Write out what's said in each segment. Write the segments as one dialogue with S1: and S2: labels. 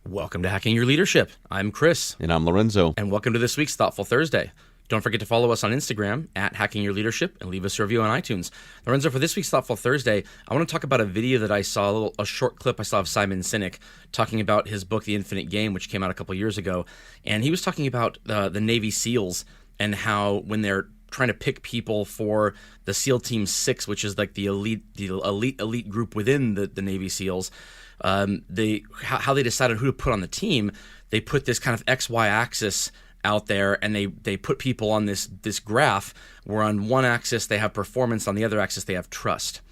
S1: Welcome to Hacking Your Leadership. I'm Chris.
S2: And I'm Lorenzo.
S1: And welcome to this week's Thoughtful Thursday. Don't forget to follow us on Instagram at Hacking Your Leadership and leave us a review on iTunes. Lorenzo, for this week's Thoughtful Thursday, I want to talk about a video that I saw, a short clip I saw of Simon Sinek talking about his book, The Infinite Game, which came out a couple years ago. And he was talking about the Navy SEALs and how when they're trying to pick people for the SEAL Team 6, which is like the elite group within the Navy SEALs, how they decided who to put on the team. They put this kind of XY axis out there, and they put people on this graph where on one axis they have performance, on the other axis they have trust.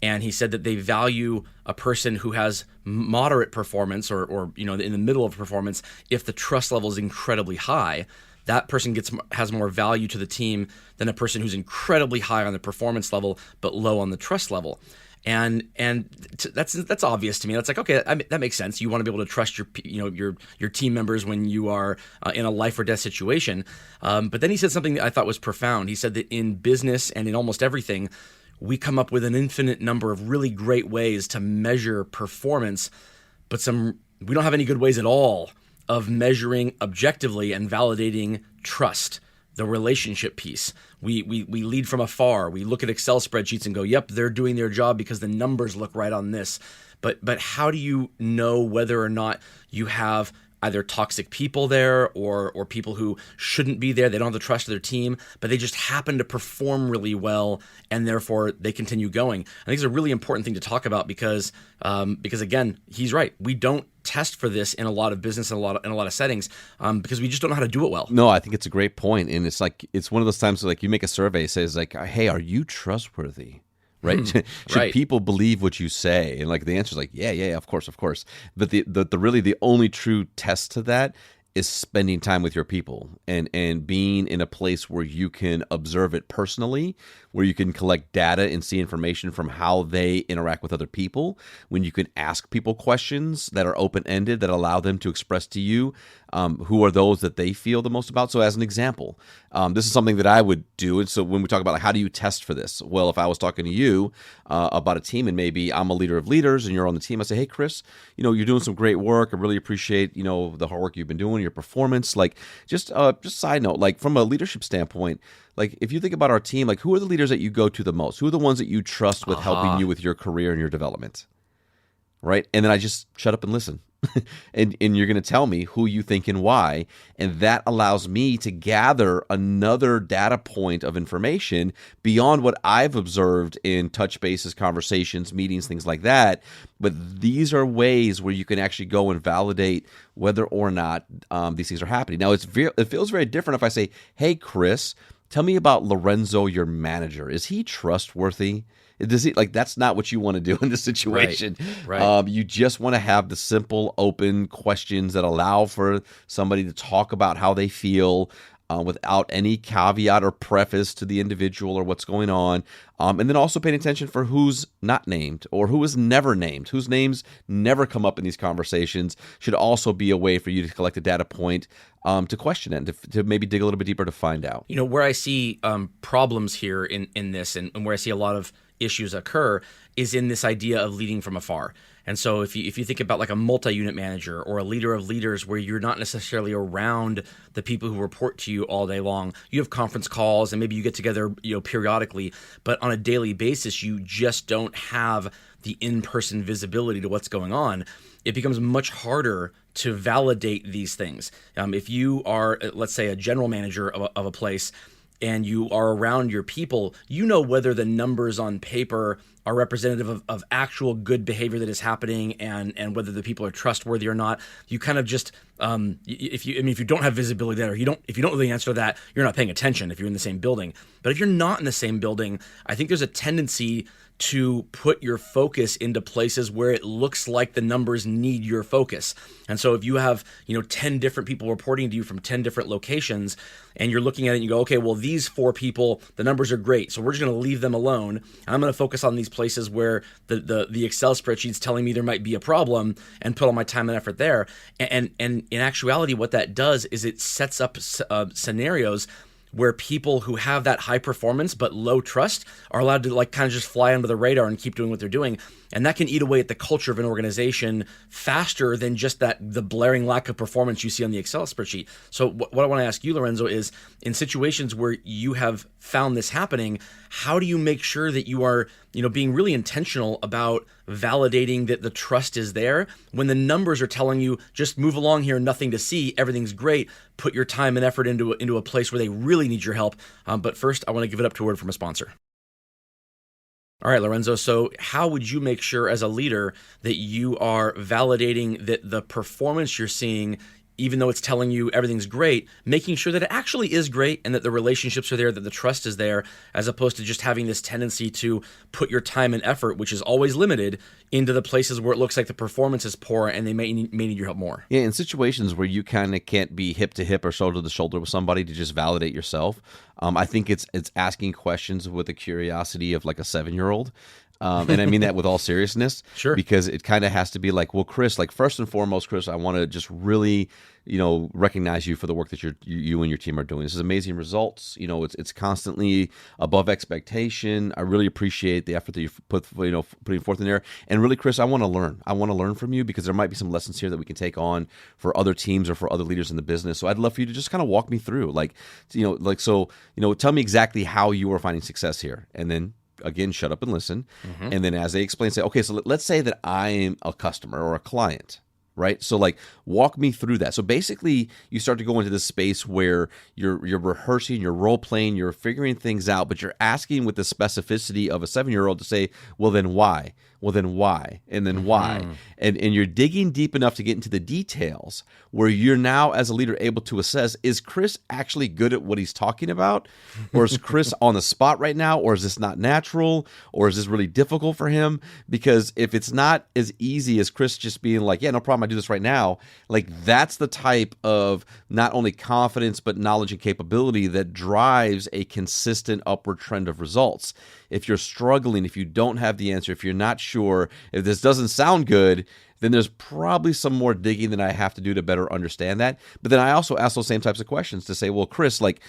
S1: And he said that they value a person who has moderate performance or in the middle of performance if the trust level is incredibly high. That person has more value to the team than a person who's incredibly high on the performance level but low on the trust level. And that's obvious to me. That's like, okay, that makes sense. You want to be able to trust your team members when you are in a life or death situation. But then he said something that I thought was profound. He said that in business and in almost everything, we come up with an infinite number of really great ways to measure performance, but we don't have any good ways at all of measuring objectively and validating trust, the relationship piece. We lead from afar. We look at Excel spreadsheets and go, yep, they're doing their job because the numbers look right on this. But how do you know whether or not you have either toxic people there or people who shouldn't be there? They don't have the trust of their team, but they just happen to perform really well, and therefore they continue going. I think it's a really important thing to talk about because again, he's right. We don't test for this in a lot of business and in a lot of settings because we just don't know how to do it well.
S2: No, I think it's a great point, and it's one of those times where, like, you make a survey, it says like, hey, are you trustworthy? Right? Should
S1: right.
S2: people believe what you say? And like the answer is like, yeah, of course. But the only true test to that is spending time with your people and being in a place where you can observe it personally, where you can collect data and see information from how they interact with other people, when you can ask people questions that are open-ended that allow them to express to you who are those that they feel the most about. So as an example, this is something that I would do. And so when we talk about like, how do you test for this? Well, if I was talking to you about a team and maybe I'm a leader of leaders and you're on the team, I say, hey, Chris, you're doing some great work. I really appreciate, the hard work you've been doing, your performance. Like just side note, like from a leadership standpoint, like if you think about our team, like who are the leaders that you go to the most? Who are the ones that you trust with helping you with your career and your development? Right? And then I just shut up and listen. and you're going to tell me who you think and why. And that allows me to gather another data point of information beyond what I've observed in touch bases, conversations, meetings, things like that. But these are ways where you can actually go and validate whether or not these things are happening. Now, it feels very different if I say, hey, Chris, tell me about Lorenzo, your manager. Is he trustworthy? Does he, like, that's not what you want to do in this situation.
S1: Right.
S2: You just want to have the simple, open questions that allow for somebody to talk about how they feel without any caveat or preface to the individual or what's going on. And then also paying attention for who's not named or who is never named, whose names never come up in these conversations should also be a way for you to collect a data point to question it and to maybe dig a little bit deeper to find out.
S1: Where I see problems here in this and where I see a lot of issues occur is in this idea of leading from afar. And so if you think about like a multi-unit manager or a leader of leaders where you're not necessarily around the people who report to you all day long, you have conference calls and maybe you get together periodically, but on a daily basis you just don't have the in-person visibility to what's going on. It becomes much harder to validate these things. If you are, let's say, a general manager of a place and you are around your people, you know whether the numbers on paper are representative of actual good behavior that is happening and whether the people are trustworthy or not. You kind of just if you don't have visibility there, if you don't really answer that, you're not paying attention if you're in the same building. But if you're not in the same building, I think there's a tendency to put your focus into places where it looks like the numbers need your focus. And so if you have, 10 different people reporting to you from 10 different locations, and you're looking at it and you go, okay, well, these 4 people, the numbers are great, so we're just going to leave them alone. And I'm going to focus on these places where the Excel spreadsheet's telling me there might be a problem and put all my time and effort there. And in actuality, what that does is it sets up scenarios where people who have that high performance but low trust are allowed to like kind of just fly under the radar and keep doing what they're doing. And that can eat away at the culture of an organization faster than just the blaring lack of performance you see on the Excel spreadsheet. So what I want to ask you, Lorenzo, is in situations where you have found this happening, how do you make sure that you are, being really intentional about validating that the trust is there when the numbers are telling you just move along here, nothing to see, everything's great, put your time and effort into a place where they really need your help. But first, I want to give it up to a word from a sponsor. All right, Lorenzo, so how would you make sure as a leader that you are validating that the performance you're seeing, even though it's telling you everything's great, making sure that it actually is great and that the relationships are there, that the trust is there, as opposed to just having this tendency to put your time and effort, which is always limited, into the places where it looks like the performance is poor and they may need your help more?
S2: Yeah, in situations where you kind of can't be hip to hip or shoulder to shoulder with somebody to just validate yourself, I think it's asking questions with the curiosity of like a 7-year-old. And I mean that with all seriousness.
S1: Sure.
S2: Because it kind of has to be like, well, Chris, like first and foremost, Chris, I want to just really, recognize you for the work that you and your team are doing. This is amazing results. It's constantly above expectation. I really appreciate the effort that you putting forth in there. And really, Chris, I want to learn. I want to learn from you because there might be some lessons here that we can take on for other teams or for other leaders in the business. So I'd love for you to just kind of walk me through, tell me exactly how you are finding success here, and then again, shut up and listen. Mm-hmm. And then as they explain, say, okay, so let's say that I am a customer or a client, right? So like walk me through that. So basically you start to go into this space where you're rehearsing, you're role playing, you're figuring things out, but you're asking with the specificity of a 7-year-old to say, well, then why? Well, then why? And then why? And you're digging deep enough to get into the details where you're now, as a leader, able to assess, is Chris actually good at what he's talking about? Or is Chris on the spot right now? Or is this not natural? Or is this really difficult for him? Because if it's not as easy as Chris just being like, yeah, no problem, I do this right now, like that's the type of not only confidence, but knowledge and capability that drives a consistent upward trend of results. If you're struggling, if you don't have the answer, if you're not sure, if this doesn't sound good, then there's probably some more digging that I have to do to better understand that. But then I also ask those same types of questions to say, well, Chris, like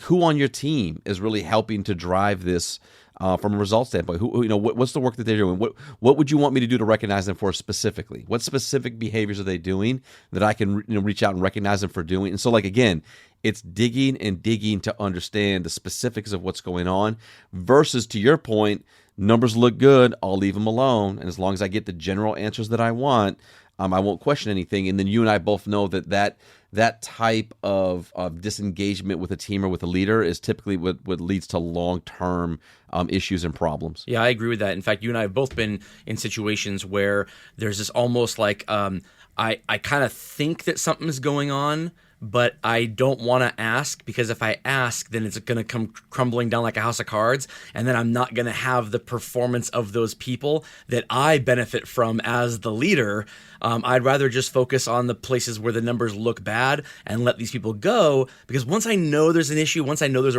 S2: who on your team is really helping to drive this from a results standpoint? What's the work that they're doing? What would you want me to do to recognize them for specifically? What specific behaviors are they doing that I can reach out and recognize them for doing? And so, like again, it's digging and digging to understand the specifics of what's going on versus, to your point, numbers look good, I'll leave them alone. And as long as I get the general answers that I want, I won't question anything. And then you and I both know that type of disengagement with a team or with a leader is typically what leads to long-term issues and problems.
S1: Yeah, I agree with that. In fact, you and I have both been in situations where there's this almost like I kind of think that something's going on, but I don't want to ask, because if I ask, then it's going to come crumbling down like a house of cards, and then I'm not going to have the performance of those people that I benefit from as the leader. I'd rather just focus on the places where the numbers look bad and let these people go, because once I know there's an issue, once I know there's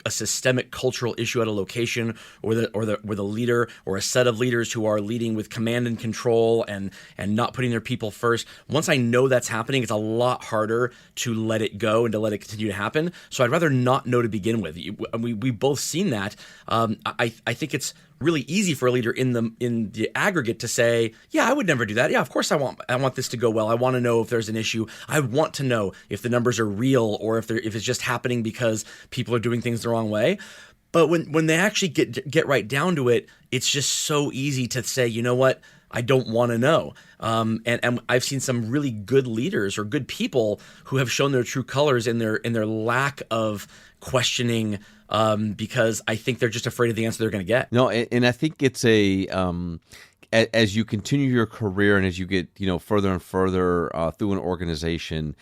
S1: a systemic cultural issue at a location, or the leader or a set of leaders who are leading with command and control and not putting their people first, once I know that's happening, it's a lot harder to let it go and to let it continue to happen. So I'd rather not know to begin with. We've both seen that. I think it's really easy for a leader in the aggregate to say, yeah, I would never do that. Yeah, of course I want this to go well. I want to know if there's an issue. I want to know if the numbers are real or if it's just happening because people are doing things the wrong way. But when they actually get right down to it, it's just so easy to say, you know what? I don't want to know. And I've seen some really good leaders or good people who have shown their true colors in their lack of questioning, because I think they're just afraid of the answer they're going to get.
S2: No, and I think it's as you continue your career and as you get further and further through an organization,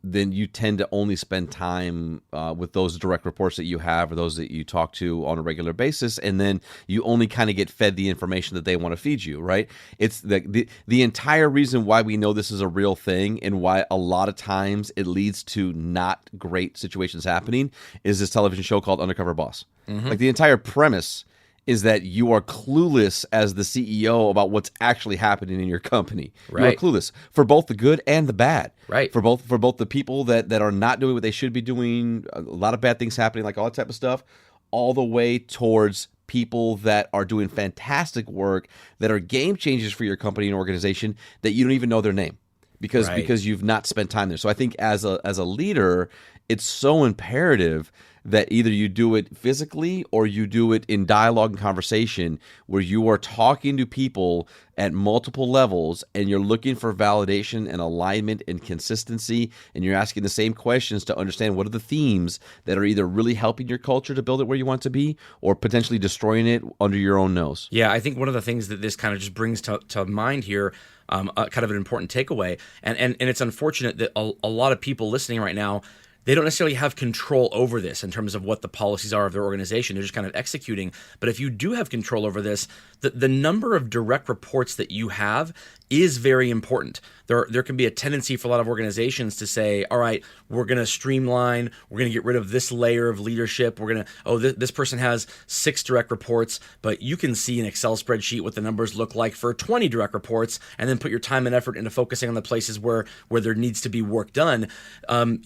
S2: then you tend to only spend time with those direct reports that you have or those that you talk to on a regular basis, and then you only kind of get fed the information that they want to feed you, right? It's the entire reason why we know this is a real thing and why a lot of times it leads to not great situations happening is this television show called Undercover Boss. Mm-hmm. Like the entire premise is that you are clueless as the CEO about what's actually happening in your company.
S1: Right.
S2: You are clueless for both the good and the bad.
S1: Right.
S2: For both the people that are not doing what they should be doing, a lot of bad things happening, like all that type of stuff, all the way towards people that are doing fantastic work, that are game changers for your company and organization, that you don't even know their name because you've not spent time there. So I think as a leader, it's so imperative that either you do it physically or you do it in dialogue and conversation, where you are talking to people at multiple levels and you're looking for validation and alignment and consistency, and you're asking the same questions to understand what are the themes that are either really helping your culture to build it where you want to be or potentially destroying it under your own nose.
S1: Yeah, I think one of the things that this kind of just brings to mind here, kind of an important takeaway, and it's unfortunate that a lot of people listening right now, they don't necessarily have control over this in terms of what the policies are of their organization. They're just kind of executing. But if you do have control over this, the number of direct reports that you have is very important. There can be a tendency for a lot of organizations to say, all right, we're going to streamline, we're going to get rid of this layer of leadership, we're going to, this person has 6 direct reports, but you can see an Excel spreadsheet what the numbers look like for 20 direct reports, and then put your time and effort into focusing on the places where there needs to be work done. On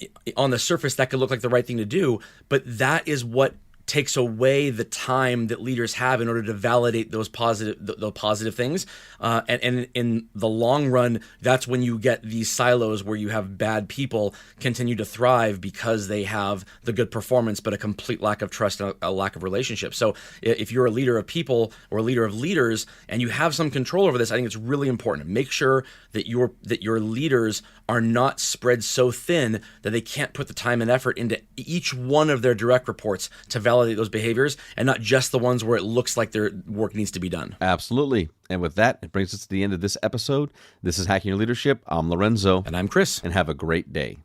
S1: the surface, that could look like the right thing to do, but that is what takes away the time that leaders have in order to validate those positive things. And in the long run, that's when you get these silos where you have bad people continue to thrive because they have the good performance, but a complete lack of trust and a lack of relationship. So if you're a leader of people or a leader of leaders and you have some control over this, I think it's really important to make sure that your leaders are not spread so thin that they can't put the time and effort into each one of their direct reports to validate those behaviors, and not just the ones where it looks like their work needs to be done.
S2: Absolutely. And with that, it brings us to the end of this episode. This is Hacking Your Leadership. I'm Lorenzo.
S1: And I'm Chris.
S2: And have a great day.